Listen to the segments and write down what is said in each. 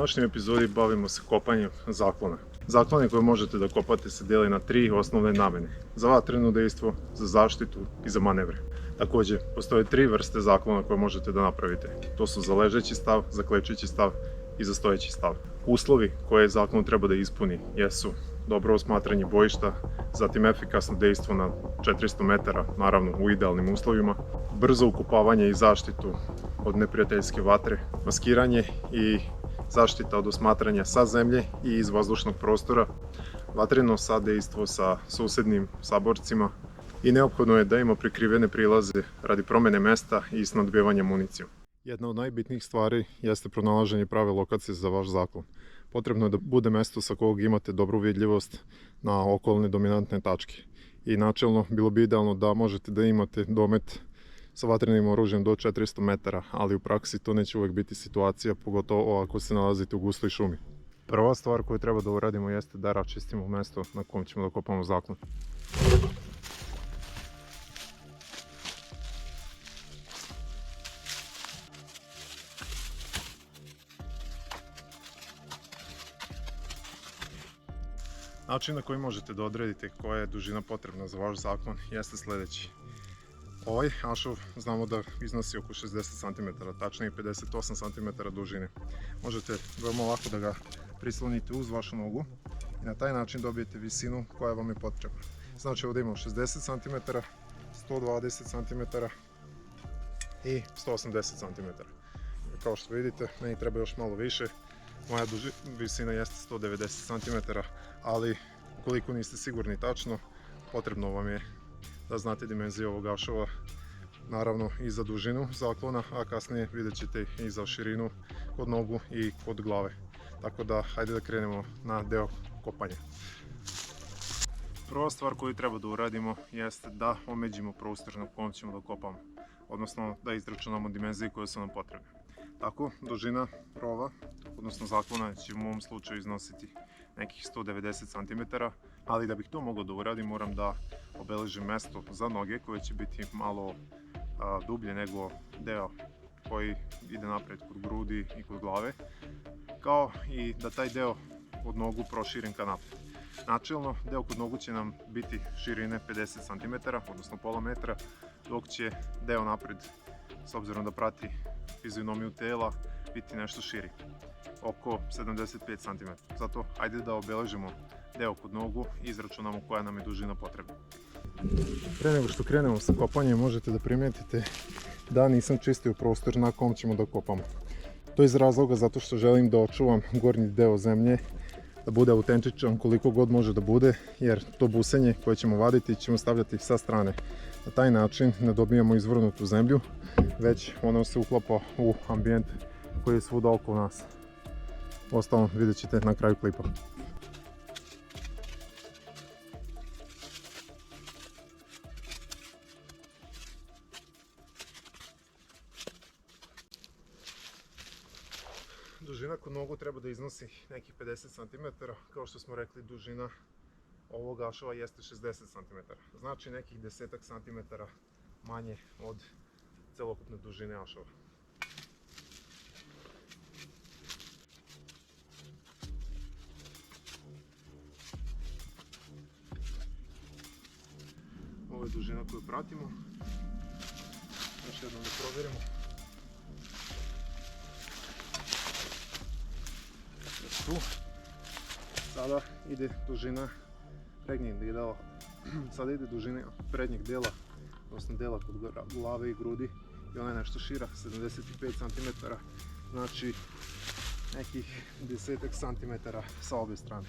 današnjoj epizodi bavimo se kopanjem zaklona. Zaklone koje možete da kopate se dijeli na 3 osnovne namene. Za vatreno dejstvo, za zaštitu i za manevre. Također, postoje 3 vrste zaklona koje možete da napravite. To su za ležeći stav, za klečeći stav i za stojeći stav. Uslovi koje zaklon treba da ispuni jesu dobro osmatranje bojišta, zatim efikasno dejstvo na 400 metara, naravno u idealnim uslovima, brzo ukopavanje i zaštitu od neprijateljske vatre, maskiranje i zaštita od osmatranja sa zemlje i iz vazdušnog prostora, vatreno sadejstvo sa susednim saborcima i neophodno je da ima prikrivene prilaze radi promene mesta i snabdevanja municijom. Jedna od najbitnijih stvari jeste pronalaženje prave lokacije za vaš zaklon. Potrebno je da bude mesto sa kojeg imate dobru vidljivost na okolne dominantne tačke. I načelno bilo bi idealno da možete da imate domet sa vatrenim oružjem do 400 metara, ali u praksi to neće uvek biti situacija, pogotovo ako se nalazite u gustoj šumi. Prva stvar koju treba da uradimo jeste da raščistimo mesto na kom ćemo da kopamo zaklon. Način na koji možete da odredite koja je dužina potrebna za vaš zaklon jeste sljedeći. Ovaj ašov znamo da iznosi oko 60 cm, tačnije 58 cm dužine. Možete veoma lako da ga prislonite uz vašu nogu i na taj način dobijete visinu koja vam je potrebna. Znači ovdje imamo 60 cm, 120 cm i 180 cm. Kao što vidite, meni treba još malo više. Moja visina jeste 190 cm, ali ukoliko niste sigurni tačno, potrebno vam je da znate dimenzije ovog ašova, naravno i za dužinu zaklona, a kasnije vidjet ćete i za širinu kod nogu i kod glave. Tako da, hajde da krenemo na deo kopanja. Prva stvar koju treba da uradimo jeste da omeđimo prostor na kojem ćemo da kopamo, odnosno da izračunamo dimenzije koje su nam potrebne. Tako, dužina rova, odnosno zaklona, će u mom slučaju iznositi nekih 190 cm, ali da bih to mogao da uradim moram da obeležim mesto za noge koje će biti malo dublje nego deo koji ide napred kod grudi i kod glave, kao i da taj deo od nogu proširim ka napred. Načelno, deo kod nogu će nam biti širine 50 cm, odnosno pola metra, dok će deo napred, s obzirom da prati fizionomiju tela, biti nešto širi, oko 75 cm. Zato hajde da obeležimo deo kod nogu i izračunamo koja nam je dužina potrebna. Pre nego što krenemo sa kopanjem, možete da primetite da nisam čistio prostor na kom ćemo da kopamo. To je iz razloga zato što želim da očuvam gornji deo zemlje, da bude autentičan koliko god može da bude, jer to busenje koje ćemo vaditi ćemo stavljati sa strane. Na taj način ne dobijamo izvrnutu zemlju, već ono se uklapa u ambijent koji je svuda oko nas. Ostalom vidjet ćete na kraju klipa. Dužina kod nogu treba da iznosi nekih 50 cm, kao što smo rekli dužina ovog ašova jeste 60 cm, znači nekih 10 cm manje od celokupne dužine ašova. Ovo je dužina koju pratimo. Još jednom da provjerimo. Tu. Sada ide dužina prednjeg dela, prednjeg dela, odnosno dela kod glave i grudi, i ona je nešto šira, 75 cm, znači nekih 10 cm sa obje strane.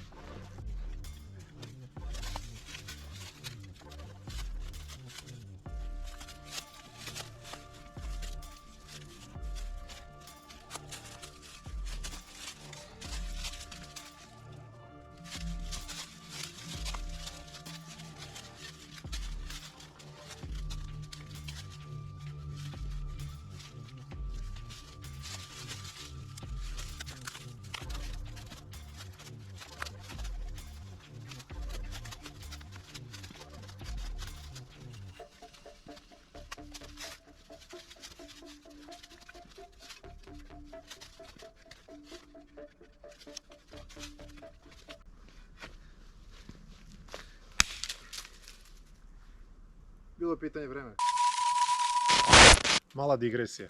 Bilo je pitanje vremena. Mala digresija.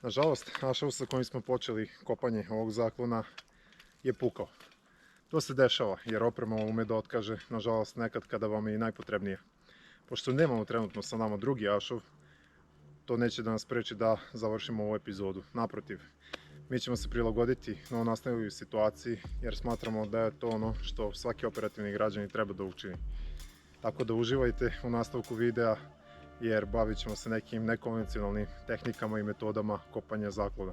Nažalost, ašov sa kojim smo počeli kopanje ovog zaklona je pukao. To se dešava jer oprema ume da otkaže, nažalost, nekad kada vam je i najpotrebnija. Pošto nemamo trenutno sa nama drugi ašov, to neće da nas spreči da završimo ovu epizodu. Naprotiv, mi ćemo se prilagoditi novonastaloj situaciji jer smatramo da je to ono što svaki operativni građanin treba da učini. Tako da uživajte u nastavku videa jer bavit ćemo se nekim nekonvencionalnim tehnikama i metodama kopanja zaklona.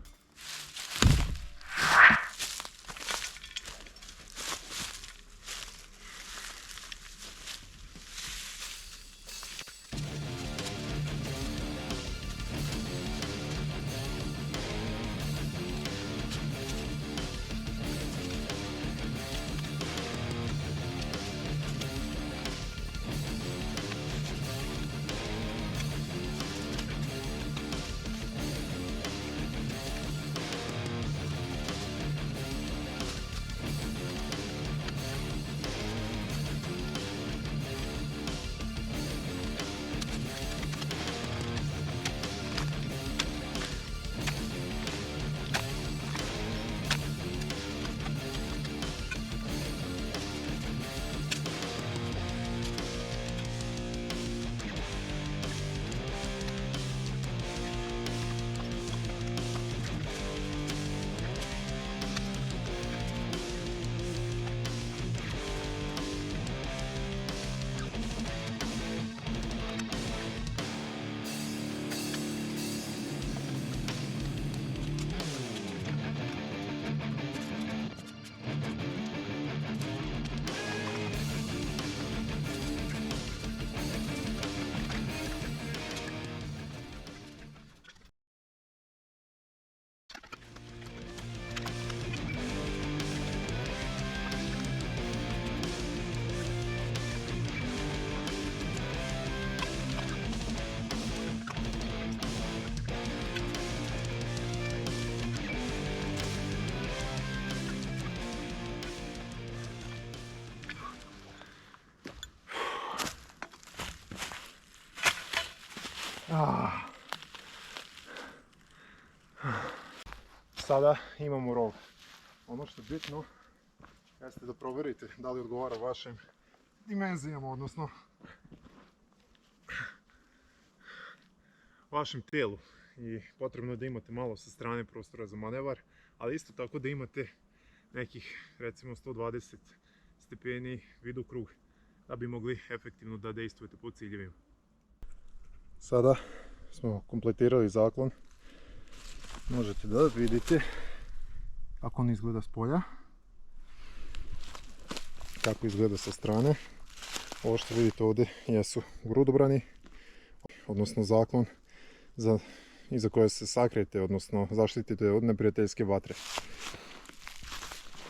Sada imamo rov. Ono što je bitno jeste da proverite da li odgovara vašim dimenzijama, odnosno vašem tijelu. I potrebno je da imate malo sa strane prostora za manevar, ali isto tako da imate nekih recimo 120 stepeni vidokrug da bi mogli efektivno da dejstvujete po ciljevima. Sada smo kompletirali zaklon. Možete da vidite kako on izgleda s polja, kako izgleda sa strane. Ovo što vidite ovdje jesu grudobrani, odnosno zaklon iza koje se sakrijete, odnosno zaštitite od neprijateljske vatre.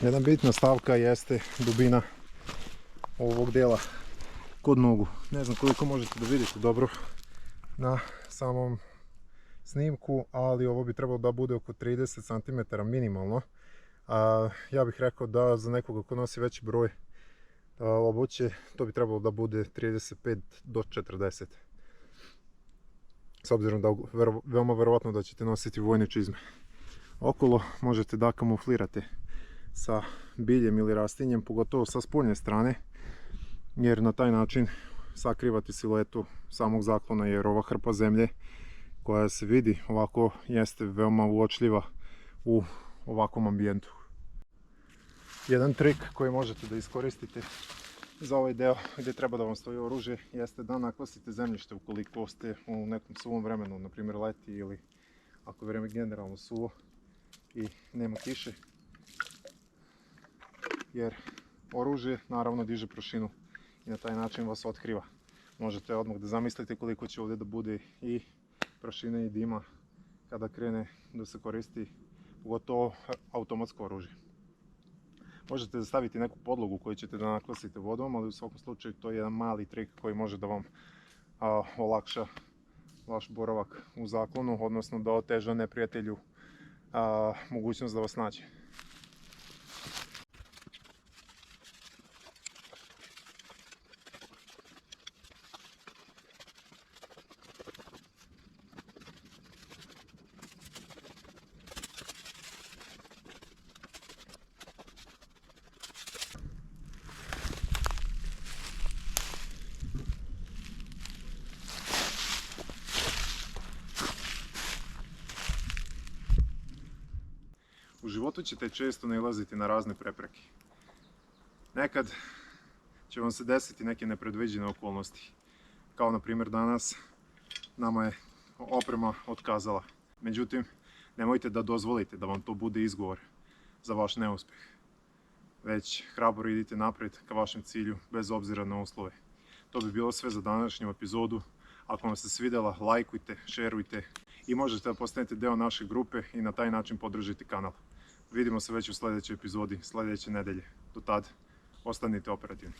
Jedna bitna stavka jeste dubina ovog dela kod nogu. Ne znam koliko možete da vidite dobro na samom snimku, ali ovo bi trebalo da bude oko 30 cm minimalno. Ja bih rekao da za nekoga ko nosi veći broj obuće, to bi trebalo da bude 35 do 40. S obzirom da veoma verovatno da ćete nositi vojne čizme. Okolo možete da kamuflirate sa biljem ili rastinjem, pogotovo sa spoljne strane, jer na taj način sakrivate siluetu samog zaklona, jer ova hrpa zemlje koja se vidi ovako jeste veoma uočljiva u ovakvom ambijentu. Jedan trik koji možete da iskoristite za ovaj deo gdje treba da vam stoji oružje jeste da nakvasite zemljište ukoliko ste u nekom suvom vremenu, na primjer leti ili ako je vreme generalno suvo i nema kiše, jer oružje naravno diže prašinu i na taj način vas otkriva. Možete odmah da zamislite koliko će ovdje da bude i prašine i dima kada krene da se koristi pogotovo automatsko oružje. Možete da staviti neku podlogu koju ćete da nakvasite vodom, ali u svakom slučaju to je jedan mali trik koji može da vam olakša vaš boravak u zaklonu, odnosno da oteža neprijatelju mogućnost da vas nađe. životu ćete često nailaziti na razne prepreke. Nekad će vam se desiti neke nepredviđene okolnosti. Kao na primjer danas nama je oprema otkazala. Međutim, nemojte da dozvolite da vam to bude izgovor za vaš neuspeh. Već hrabro idite naprijed ka vašem cilju bez obzira na uslove. To bi bilo sve za današnju epizodu. Ako vam se svidjela, lajkujte, šerujte i možete da postanete deo naše grupe i na taj način podržite kanal. Vidimo se već u sljedećoj epizodi, sljedeće nedelje. Do tad, ostanite operativni.